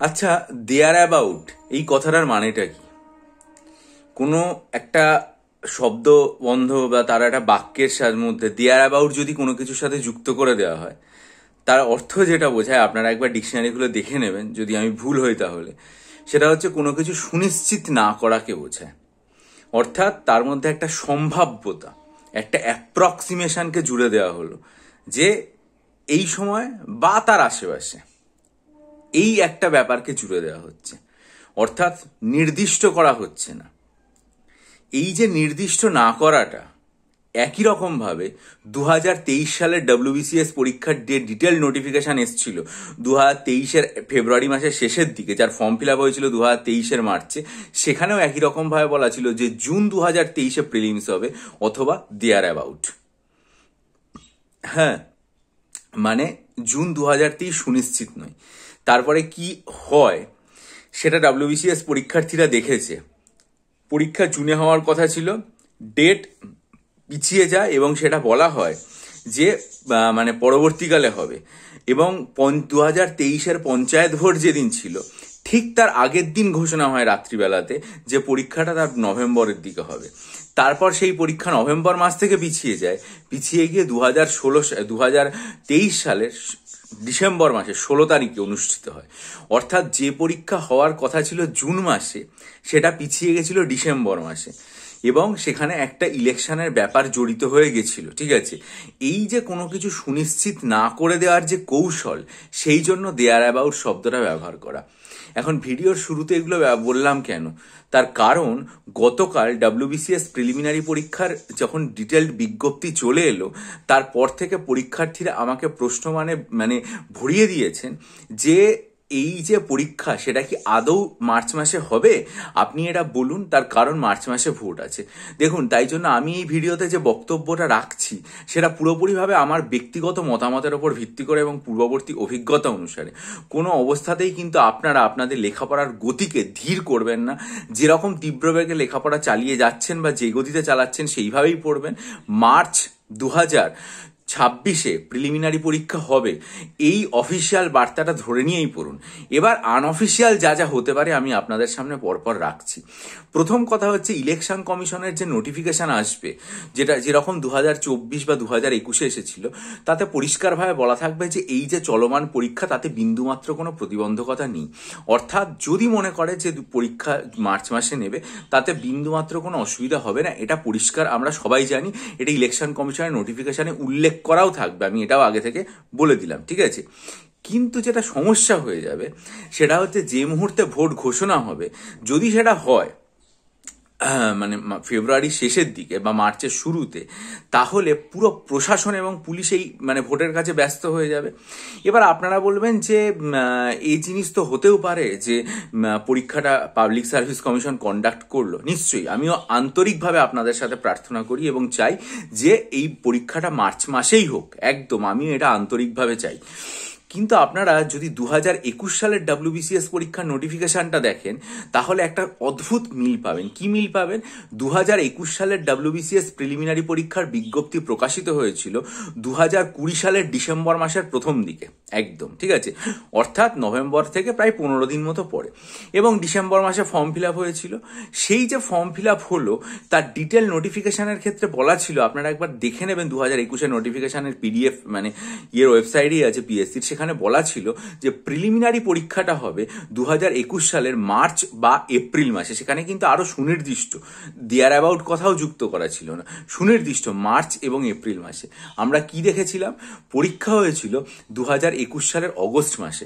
আচ্ছা, দেয়ার অ্যাবাউট এই কথাটার মানেটা কি? কোনো একটা শব্দ বন্ধ বা তার একটা বাক্যের মধ্যে দেয়ার অ্যাবাউট যদি কোনো কিছুর সাথে যুক্ত করে দেওয়া হয়, তার অর্থ যেটা বোঝায় আপনারা একবার ডিকশনারিগুলো দেখে নেবেন, যদি আমি ভুল হই তাহলে সেটা হচ্ছে কোনো কিছু সুনিশ্চিত না করাকে বোঝায়। অর্থাৎ তার মধ্যে একটা সম্ভাব্যতা, একটা অ্যাপ্রক্সিমেশনকে জুড়ে দেওয়া হলো যে এই সময় বা তার আশেপাশে এই একটা ব্যাপারকে জুড়ে দেওয়া হচ্ছে, অর্থাৎ নির্দিষ্ট করা হচ্ছে না। এই যে নির্দিষ্ট না করাটা, একই রকমভাবে 2023 সালের WBCS পরীক্ষার যে ডিটেল নোটিফিকেশন এসেছিল 2023-এর ফেব্রুয়ারি মাসের শেষের দিকে, যার ফর্ম ফিল আপ হয়েছিল 2023-এর মার্চে, সেখানেও একই রকমভাবে বলা ছিল যে জুন 2023-এ প্রিলিমস হবে অথবা দেয়ার অ্যাবাউট। হ্যাঁ, মানে জুন 2023 সুনিশ্চিত নয়। তারপরে কি হয় সেটা WBCS পরীক্ষার্থীরা দেখেছে। পরীক্ষা জুনে হওয়ার কথা ছিল, ডেট পিছিয়ে যায় এবং সেটা বলা হয় যে মানে পরবর্তীকালে হবে। এবং 2023-এর পঞ্চায়েত ভোট যেদিন ছিল ঠিক তার আগের দিন ঘোষণা হয় রাত্রিবেলাতে যে পরীক্ষাটা তার নভেম্বরের দিকে হবে। তারপর সেই পরীক্ষা নভেম্বর মাস থেকে পিছিয়ে যায়, পিছিয়ে গিয়ে 2023 সালের ডিসেম্বর মাসে 16 তারিখে অনুষ্ঠিত হয়। অর্থাৎ যে পরীক্ষা হওয়ার কথা ছিল জুন মাসে সেটা পিছিয়ে গেছিল ডিসেম্বর মাসে, এবং সেখানে একটা ইলেকশনের ব্যাপার জড়িত হয়ে গেছিল। ঠিক আছে, এই যে কোনো কিছু সুনিশ্চিত না করে দেওয়ার যে কৌশল, সেই জন্য দেয়ার অ্যাবাউট শব্দটা ব্যবহার করা। এখন ভিডিওর শুরুতে এগুলো বললাম কেন? তার কারণ গতকাল WBCS প্রিলিমিনারি পরীক্ষার যখন ডিটেলড বিজ্ঞপ্তি চলে এলো, তারপর থেকে পরীক্ষার্থীরা আমাকে প্রশ্ন মানে ভরিয়ে দিয়েছেন যে এই যে পরীক্ষা সেটা কি আদৌ মার্চ মাসে হবে? আপনি এটা বলুন, তার কারণ মার্চ মাসে ভোট আছে। দেখুন, তাই জন্য আমি এই ভিডিওতে যে বক্তব্যটা রাখছি সেটা পুরোপুরিভাবে আমার ব্যক্তিগত মতামতের ওপর ভিত্তি করে এবং পূর্ববর্তী অভিজ্ঞতা অনুসারে। কোনো অবস্থাতেই কিন্তু আপনারা আপনাদের লেখাপড়ার গতিকে ধীর করবেন না। যেরকম তীব্রবেগে লেখাপড়া চালিয়ে যাচ্ছেন বা যে গতিতে চালাচ্ছেন সেইভাবেই পড়বেন। মার্চ 2026-এ প্রিলিমিনারি পরীক্ষা হবে, এই অফিসিয়াল বার্তাটা ধরে নিয়েই পড়ুন। এবার আনঅফিসিয়াল যা যা হতে পারে আমি আপনাদের সামনে পরপর রাখছি। প্রথম কথা হচ্ছে, ইলেকশন কমিশনের যে নোটিফিকেশন আসবে, যেটা যেরকম 2024 বা 2021-এ এসেছিল, তাতে পরিষ্কারভাবে বলা থাকবে যে এই যে চলমান পরীক্ষা তাতে বিন্দুমাত্র কোনো প্রতিবন্ধকতা নেই। অর্থাৎ যদি মনে করে যে পরীক্ষা মার্চ মাসে নেবে তাতে বিন্দুমাত্র কোনো অসুবিধা হবে না, এটা পরিষ্কার আমরা সবাই জানি। এটা ইলেকশন কমিশনের নোটিফিকেশনে উল্লেখ করাও থাকবে, আমি এটাও আগে থেকে বলে দিলাম। ঠিক আছে, কিন্তু যেটা সমস্যা হয়ে যাবে সেটা হচ্ছে যে মুহূর্তে ভোট ঘোষণা হবে, যদি সেটা হয় মানে ফেব্রুয়ারির শেষের দিকে বা মার্চের শুরুতে, তাহলে পুরো প্রশাসন এবং পুলিশ এই মানে ভোটের কাছে ব্যস্ত হয়ে যাবে। এবার আপনারা বলবেন যে এই জিনিস তো হতেও পারে যে পরীক্ষাটা পাবলিক সার্ভিস কমিশন কন্ডাক্ট করলো। নিশ্চয়ই আমিও আন্তরিকভাবে আপনাদের সাথে প্রার্থনা করি এবং চাই যে এই পরীক্ষাটা মার্চ মাসেই হোক, একদম আমিও এটা আন্তরিকভাবে চাই। কিন্তু আপনারা যদি 2021 সালের WBCS পরীক্ষার নোটিফিকেশনটা দেখেন তাহলে একটা অদ্ভুত মিল পাবেন। কি মিল পাবেন? 2021 সালের WBCS প্রিলিমিনারি পরীক্ষার বিজ্ঞপ্তি প্রকাশিত হয়েছিল 2020 সালের ডিসেম্বর মাসের প্রথম দিকে, একদম ঠিক আছে, অর্থাৎ নভেম্বর থেকে প্রায় 15 দিন মতো পরে, এবং ডিসেম্বর মাসে ফর্ম ফিল আপ হয়েছিল। সেই যে ফর্ম ফিল আপ হলো তার ডিটেল নোটিফিকেশনের ক্ষেত্রে বলা ছিল, আপনারা একবার দেখে নেবেন 2021-এর নোটিফিকেশনের PDF মানে ওয়েবসাইটেই আছে PSCর, সেখানে বলা ছিল যে প্রিলিমিনারি পরীক্ষাটা হবে 2021 সালের মার্চ বা এপ্রিল মাসে। সেখানে কিন্তু আরো সুনির্দিষ্ট দেয়ার অ্যাবাউট কথাও যুক্ত করা ছিল না, সুনির্দিষ্ট মার্চ এবং এপ্রিল মাসে। আমরা কি দেখেছিলাম? পরীক্ষা হয়েছিল 2021 সালের অগস্ট মাসে,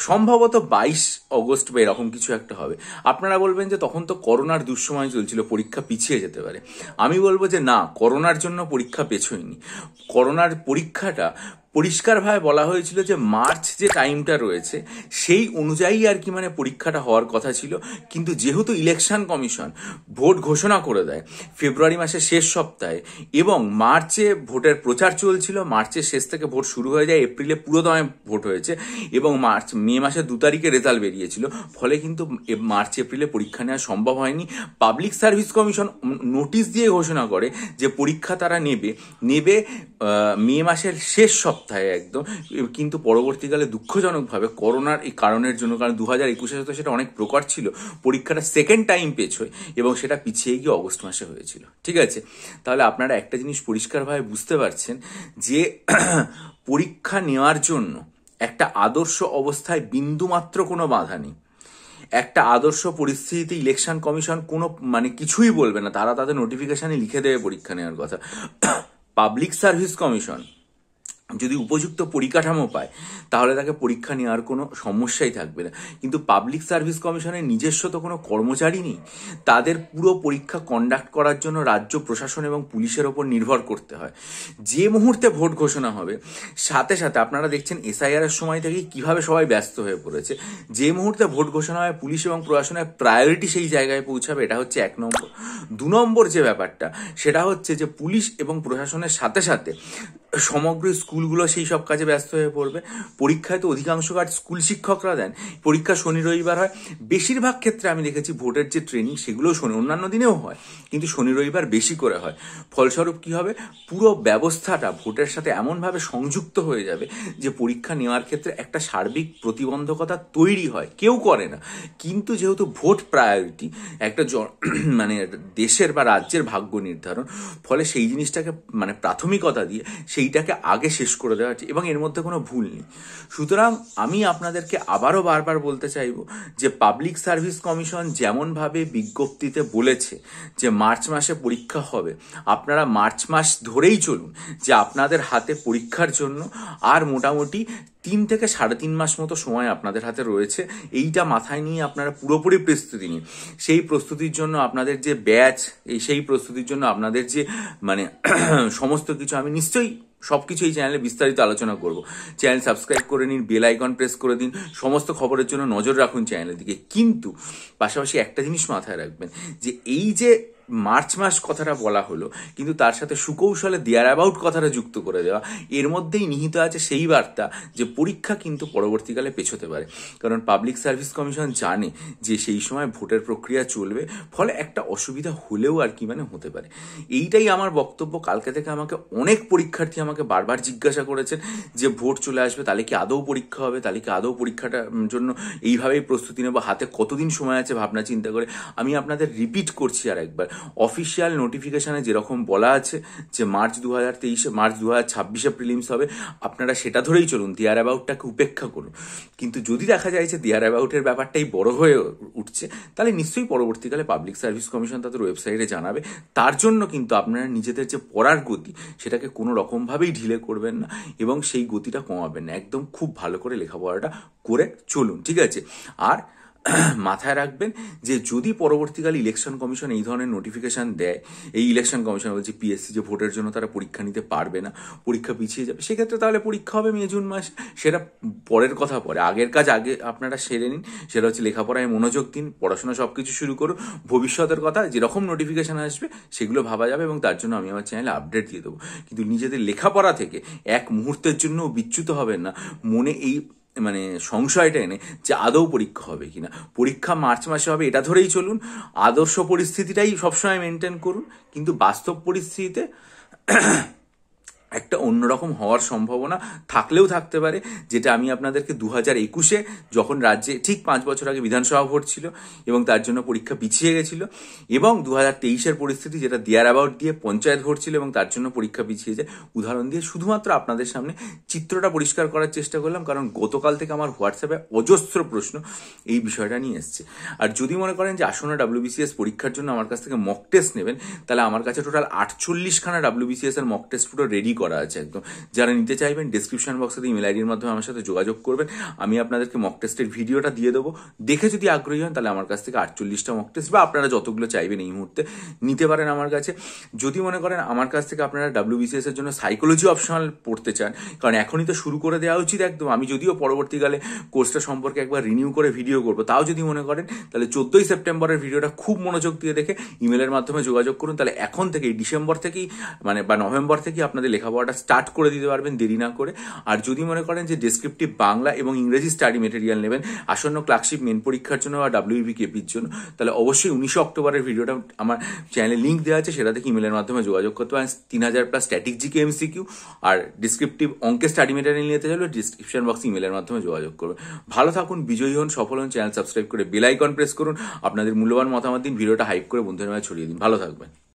সম্ভবত 22 অগস্ট বা এরকম কিছু একটা হবে। আপনারা বলবেন যে তখন তো করোনার দুঃসময় চলছিল, পরীক্ষা পিছিয়ে যেতে পারে। আমি বলবো যে না, করোনার জন্য পরীক্ষা পেছোয়নি। করোনার পরীক্ষাটা পরিষ্কারভাবে বলা হয়েছিল যে মার্চ যে টাইমটা রয়েছে সেই অনুযায়ী আর কি মানে পরীক্ষাটা হওয়ার কথা ছিল। কিন্তু যেহেতু ইলেকশন কমিশন ভোট ঘোষণা করে দেয় ফেব্রুয়ারি মাসের শেষ সপ্তাহে এবং মার্চে ভোটের প্রচার চলছিল, মার্চের শেষ থেকে ভোট শুরু হয়ে যায়, এপ্রিলে পুরোদমে ভোট হয়েছে এবং মে মাসের 2 তারিখে রেজাল্ট বেরিয়েছিল, ফলে কিন্তু মার্চ এপ্রিলে পরীক্ষা নেওয়া সম্ভব হয়নি। পাবলিক সার্ভিস কমিশন নোটিশ দিয়ে ঘোষণা করে যে পরীক্ষা তারা নেবে মে মাসের শেষ সপ্তাহে, সপ্তাহে একদম, কিন্তু পরবর্তীকালে দুঃখজনকভাবে করোনার এই কারণের জন্য, কারণ 2021-এ তো সেটা অনেক প্রকার ছিল, পরীক্ষাটা সেকেন্ড টাইম পেছোয় এবং সেটা পিছিয়ে গিয়ে অগস্ট মাসে হয়েছিল। ঠিক আছে, তাহলে আপনারা একটা জিনিস পরিষ্কারভাবে বুঝতে পারছেন যে পরীক্ষা নেওয়ার জন্য একটা আদর্শ অবস্থায় বিন্দুমাত্র কোনো বাধা নেই। একটা আদর্শ পরিস্থিতিতে ইলেকশন কমিশন কোনো কিছুই বলবে না, তারা তাদের নোটিফিকেশনে লিখে দেবে পরীক্ষা নেওয়ার কথা। পাবলিক সার্ভিস কমিশন যদি উপযুক্ত পরিকাঠামো পায় তাহলে তাকে পরীক্ষা নেওয়ার কোনো সমস্যাই থাকবে না, কিন্তু পাবলিক সার্ভিস কমিশনের নিজস্ব তো কোনো কর্মচারী নেই, তাদের পুরো পরীক্ষা কন্ডাক্ট করার জন্য রাজ্য প্রশাসন এবং পুলিশের ওপর নির্ভর করতে হয়। যে মুহূর্তে ভোট ঘোষণা হবে সাথে সাথে আপনারা দেখছেন এসআইআর এর সময় থেকেই কিভাবে সবাই ব্যস্ত হয়ে পড়েছে। যে মুহূর্তে ভোট ঘোষণা হয় পুলিশ এবং প্রশাসনের প্রায়োরিটি সেই জায়গায় পৌঁছাবে, এটা হচ্ছে 1 নম্বর। 2 নম্বর যে ব্যাপারটা সেটা হচ্ছে যে পুলিশ এবং প্রশাসনের সাথে সাথে সমগ্র স্কুলগুলো সেই সব কাজে ব্যস্ত হয়ে পড়বে। পরীক্ষায় তো অধিকাংশ কাজ স্কুল শিক্ষকরা দেন, পরীক্ষা শনি রবিবার হয়, বেশিরভাগ ক্ষেত্রে আমি দেখেছি ভোটের যে ট্রেনিং সেগুলোও শনি, অন্যান্য দিনেও হয় কিন্তু শনি রবিবার বেশি করে হয়। ফলস্বরূপ কি হবে, পুরো ব্যবস্থাটা ভোটের সাথে এমনভাবে সংযুক্ত হয়ে যাবে যে পরীক্ষা নেওয়ার ক্ষেত্রে একটা সার্বিক প্রতিবন্ধকতা তৈরি হয়, কেউ করে না, কিন্তু যেহেতু ভোট প্রায়োরিটি, একটা দেশের বা রাজ্যের ভাগ্য নির্ধারণ, ফলে সেই জিনিসটাকে প্রাথমিকতা দিয়ে সেইটাকে আগে শেষ করে দেওয়া হচ্ছে এবং এর মধ্যে কোনো ভুল নেই। সুতরাং আমি আপনাদেরকে আবারও বারবার বলতে চাইব যে পাবলিক সার্ভিস কমিশন যেমনভাবে বিজ্ঞপ্তিতে বলেছে যে মার্চ মাসে পরীক্ষা হবে, আপনারা মার্চ মাস ধরেই চলুন যে আপনাদের হাতে পরীক্ষার জন্য আর মোটামুটি 3 থেকে 3.5 মাস মতো সময় আপনাদের হাতে রয়েছে। এইটা মাথায় নিয়ে আপনারা পুরোপুরি প্রস্তুতি নিন। সেই প্রস্তুতির জন্য আপনাদের যে ব্যাচ, সেই প্রস্তুতির জন্য আপনাদের যে সমস্ত কিছু আমি নিশ্চয়ই সবকিছু এই চ্যানেলে বিস্তারিত আলোচনা করব। চ্যানেল সাবস্ক্রাইব করে নিন, বেল আইকন প্রেস করে দিন, সমস্ত খবরের জন্য নজর রাখুন চ্যানেলের দিকে। কিন্তু পাশাপাশি একটা জিনিস মাথায় রাখবেন যে এই যে মার্চ মাস কথাটা বলা হলো কিন্তু তার সাথে সুকৌশলে দেয়ার অ্যাবাউট কথাটা যুক্ত করে দেওয়া, এর মধ্যেই নিহিত আছে সেই বার্তা যে পরীক্ষা কিন্তু পরবর্তীকালে পেছোতে পারে। কারণ পাবলিক সার্ভিস কমিশন জানে যে সেই সময় ভোটের প্রক্রিয়া চলবে, ফলে একটা অসুবিধা হলেও আর কি হতে পারে। এইটাই আমার বক্তব্য। কালকে থেকে আমাকে অনেক পরীক্ষার্থী আমাকে বারবার জিজ্ঞাসা করেছেন যে ভোট চলে আসবে, তাহলে কি আদৌ পরীক্ষা হবে, তাহলে কি আদৌ পরীক্ষাটার জন্য এইভাবেই প্রস্তুতি নেব, হাতে কতদিন সময় আছে ভাবনা চিন্তা করে। আমি আপনাদের রিপিট করছি আর একবার, অফিসিয়াল নোটিফিকেশনে যেরকম বলা আছে যে মার্চ 2026-এ প্রিলিমস হবে, আপনারা সেটা ধরেই চলুন, দেয়ার অ্যাবাউটটাকে উপেক্ষা করুন। কিন্তু যদি দেখা যায় যে দেয়ার অ্যাবাউটের ব্যাপারটাই বড় হয়ে উঠছে, তাহলে নিশ্চয়ই পরবর্তীকালে পাবলিক সার্ভিস কমিশন তাদের ওয়েবসাইটে জানাবে। তার জন্য কিন্তু আপনারা নিজেদের যে পড়ার গতি সেটাকে কোনো রকমভাবেই ঢিলে করবেন না এবং সেই গতিটা কমাবেন না, একদম খুব ভালো করে লেখাপড়াটা করে চলুন। ঠিক আছে, আর মাথায় রাখবেন যে যদি পরবর্তীকালে ইলেকশন কমিশন এই ধরনের নোটিফিকেশন দেয়, এই ইলেকশন কমিশন বলছে পিএসসি যে ভোটের জন্য তারা পরীক্ষা নিতে পারবে না, পরীক্ষা পিছিয়ে যাবে, সেক্ষেত্রে তাহলে পরীক্ষা হবে মে জুন মাসে, সেটা পরের কথা পরে। আগের কাজ আগে আপনারা সেরে নিন, সেটা হচ্ছে লেখাপড়ায় মনোযোগ দিন, পড়াশোনা সব কিছু শুরু করুন। ভবিষ্যতের কথা যেরকম নোটিফিকেশন আসবে সেগুলো ভাবা যাবে এবং তার জন্য আমি আমার চ্যানেলে আপডেট দিয়ে দেবো। কিন্তু নিজেদের লেখাপড়া থেকে এক মুহূর্তের জন্য বিচ্যুত হবেন না, মনে এই সংশয়টা এনে যে আদৌ পরীক্ষা হবে কিনা। পরীক্ষা মার্চ মাসে হবে এটা ধরেই চলুন, আদর্শ পরিস্থিতিটাই সবসময় মেনটেন করুন, কিন্তু বাস্তব পরিস্থিতিতে একটা অন্যরকম হওয়ার সম্ভাবনা থাকলেও থাকতে পারে, যেটা আমি আপনাদেরকে 2021-এ যখন রাজ্যে ঠিক 5 বছর আগে বিধানসভা ভোট ছিল এবং তার জন্য পরীক্ষা পিছিয়ে গেছিল, এবং 2023-এর পরিস্থিতি যেটা দেয়ার অ্যাবাউট দিয়ে পঞ্চায়েত ভোট ছিল এবং তার জন্য পরীক্ষা পিছিয়ে যায়, উদাহরণ দিয়ে শুধুমাত্র আপনাদের সামনে চিত্রটা পরিষ্কার করার চেষ্টা করলাম। কারণ গতকাল থেকে আমার হোয়াটসঅ্যাপে অজস্র প্রশ্ন এই বিষয়টা নিয়ে এসছে। আর যদি মনে করেন যে আসন্ন WBCS পরীক্ষার জন্য আমার কাছ থেকে মক টেস্ট নেবেন, তাহলে আমার কাছে টোটাল 48খানা WBCS এর মক টেস্ট পুরো রেডি করা আছে একদম। যারা নিতে চাইবেন ডেসক্রিপশন বক্সে ইমেল আইডির মাধ্যমে আমার সাথে যোগাযোগ করবেন, আমি আপনাদেরকে মক টেস্টের ভিডিওটা দিয়ে দেবো। দেখে যদি আগ্রহী হন তাহলে আমার কাছ থেকে 48টা মক টেস্ট বা আপনারা যতগুলো চাইবেন এই মুহূর্তে নিতে পারেন আমার কাছে। যদি মনে করেন আমার কাছ থেকে আপনারা WBCS এর জন্য সাইকোলজি অপশনাল পড়তে চান, কারণ এখনই তো শুরু করে দেওয়া উচিত একদম, আমি যদিও পরবর্তীকালে কোর্সটা সম্পর্কে একবার রিনিউ করে ভিডিও করবো, তাও যদি মনে করেন তাহলে 14ই সেপ্টেম্বরের ভিডিওটা খুব মনোযোগ দিয়ে দেখে ইমেলের মাধ্যমে যোগাযোগ করুন। তাহলে এখন থেকেই ডিসেম্বর থেকেই বা নভেম্বর থেকেই আপনাদের লেখা লেখাপড়াটা স্টার্ট করে দিতে পারবেন দেরি না করে। আর যদি মনে করেন যে ডেসক্রিপটিভ বাংলা এবং ইংরেজি স্টাডি মেটেরিয়াল নেবেন আসন্ন ক্লার্কশিপ মেন পরীক্ষার জন্য বা WBP কেপির জন্য, তাহলে অবশ্যই 19 অক্টোবরের ভিডিওটা আমার চ্যানেলে লিঙ্ক দেওয়া আছে, সেটা থেকে ইমেলের মাধ্যমে যোগাযোগ করতে পারেন। 3000+ স্ট্যাটিক জিকে MCQ আর ডিসক্রিপটিভ অঙ্কের স্টাডি মেটেরিয়াল নিতে চাইলে ডিসক্রিপশন বক্সে ইমেলের মাধ্যমে যোগাযোগ করবেন। ভালো থাকুন, বিজয়ী হন, সফল হন। চ্যানেল সাবস্ক্রাইব করে বেল আইকন প্রেস করুন। আপনাদের মূল্যবান মতামত দিন, ভিডিওটা হাইপ করে বন্ধুদের মাঝে ছড়িয়ে দিন। ভালো থাকবেন।